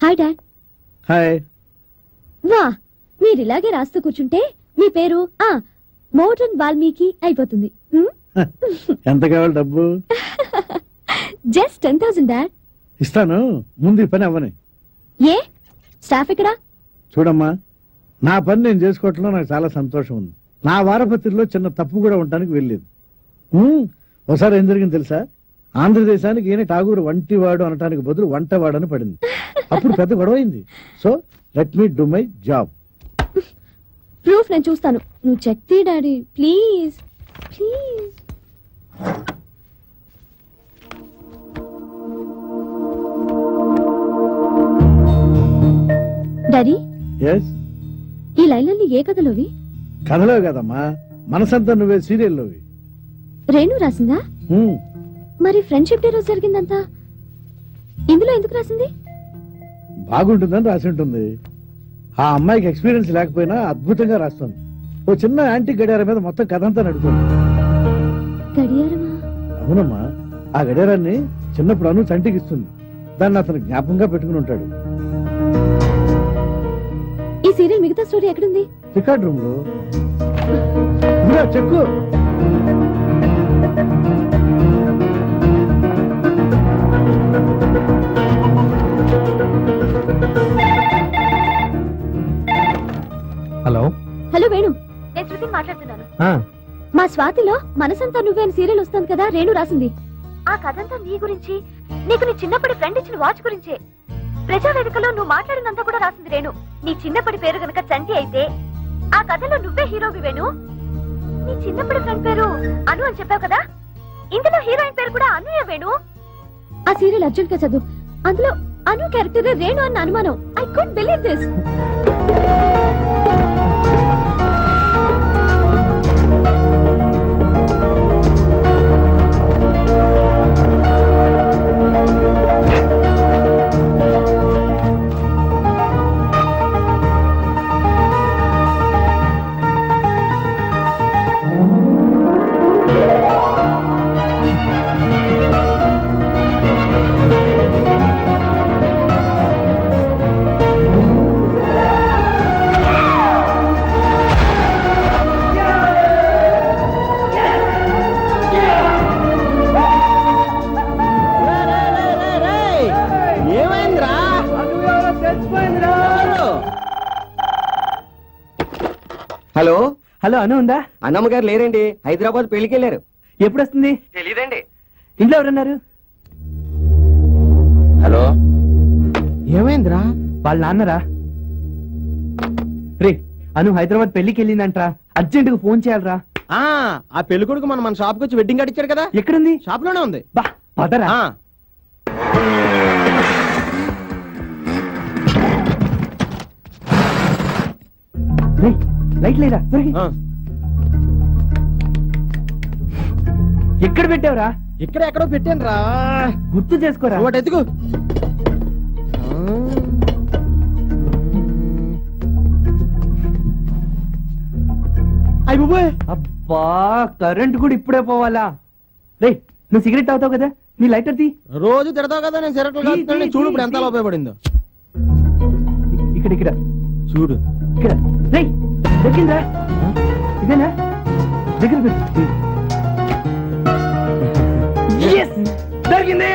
Hi dad. Hi. వా, మీరు ఇలాగే రాస్తూ కూర్చుంటే మీ పేరు మోడర్న్ వాల్మీకి అయిపోతుంది. ఎంత కావాలి డబ్బు? Just 10,000 dad. ఇస్తాను, ముందు ఈ పని అవ్వని. ఏ స్టాఫ్ ఎక్కడా? చూడమ్మా, నా పని నేను చేసుకోవటంలో నాకు చాలా సంతోషం ఉంది. నా వారపత్రిలో చిన్న తప్పు కూడా ఉండటానికి వెళ్ళలేదు. ఒకసారి ఏం జరిగింది తెలుసా? ఆంధ్రదేశానికి ఈయన ఠాగూర్ వంటివాడు అనటానికి బదులు వంటవాడు అని పడింది. అప్పుడు పెద్ద గొడవైంది. So let me do my job. Proof నేను చూస్తాను, నువ్వు చెక్ తీ daddy please please. Daddy, yes. ఈ లైన్లన్నీ ఏ కథలోవి? కథలో కదమ్మా, మనసంతా నువ్వే సీరియల్లోవి. రేణు రాసిందా? మరి ఫ్రెండ్షిప్ డే రోజు జరిగిందంతా ఇందులో ఎందుకు రాసింది? బాగుంటుందని రాసి ఉంటుంది. ఆ అమ్మాయికి ఎక్స్పీరియన్స్ లేకపోయినా అద్భుతంగా రాస్తుంది. ఓ చిన్న యాంటీ గడియారం మీద మొత్తం కథ అంతా నడుతుంది. గడియారమా? అవునమ్మా, ఆ గడియారాన్ని చిన్నప్పుడు అను చంటికి ఇస్తుంది. దాన్ని అతను జ్ఞాపకంగా పెట్టుకుని ఉంటాడు. ఈ సీరియల్ మిగతా స్టోరీ ఎక్కడుంది? రికార్డ్ రూమ్ లో. చెక్కు. హలో హలో వేణు, నేను శృతిని మాట్లాడుతున్నాను. మా స్వాతిలో మనసంతా నువ్వే అని సీరియల్ వస్తుంది కదా, రేణు రాసింది. ఆ కథంతా నీ గురించి, నీకు నీ చిన్నప్పటి ఫ్రెండ్ ఇచ్చిన వాచ్ గురించే. ప్రజావేదికలో నువ్వు మాట్లాడినంతా కూడా రాసింది రేణు. నీ చిన్నప్పటి పేరు గనక చంటి అయితే ఆ కథలో నువ్వే హీరోవి వేణు. నీ చిన్నప్పటి ఫ్రెండ్ పేరు అను అని చెప్పావు కదా, ఇందులో హీరోయిన్ పేరు కూడా అనుయే వేణు. ఆ సీరియల్ అర్జెంట్ గా చదువు. అందులో అను క్యారెక్టర్ రేణు అన్న అనుమానం. I could believe this. Hello hello, Anu ఉందా? అన్నమ్మ గారు లేరండి, హైదరాబాద్ పెళ్లికి వెళ్ళారు. ఎప్పుడు వస్తుంది? తెలీదండి. ఇంట్లో ఎవరున్నారు? హలో, ఏమైందిరా? వాళ్ళ నాన్నరా? రే, అను హైదరాబాద్ పెళ్లికి వెళ్ళిందంట్రా, అర్జెంట్ గా ఫోన్ చేయాలరా. ఆ పెళ్లి కొడుకు మన షాప్ కి వచ్చి వెడ్డింగ్ కార్డు ఇచ్చాడు కదా. ఎక్కడుంది? షాప్ లోనే ఉంది. బా పదరా. లైట్ లేదా? ఎక్కడ పెట్టావురా? ఇక్కడ ఎక్కడో పెట్టాను రా, గుర్తు చేసుకోరా. ఒకటి ఎత్తుకు. అయ్య అబ్బా, కరెంట్ కూడా ఇప్పుడే పోవాలా? రే, నువ్వు సిగరెట్ తాగుతావు కదా, నీ లైటర్ తీ. రోజు తిడతావు కదా నేను సిగరెట్లు కాల్చుతానని. చూడు ఇప్పుడు ఎంత ఉపయోగపడిందో. ఇక్కడ ఇక్కడ చూడు ఇక్కడ. రేయ్, దొరికిందా? ఇదేనా? దగ్గర పెట్టు. దొరికింది.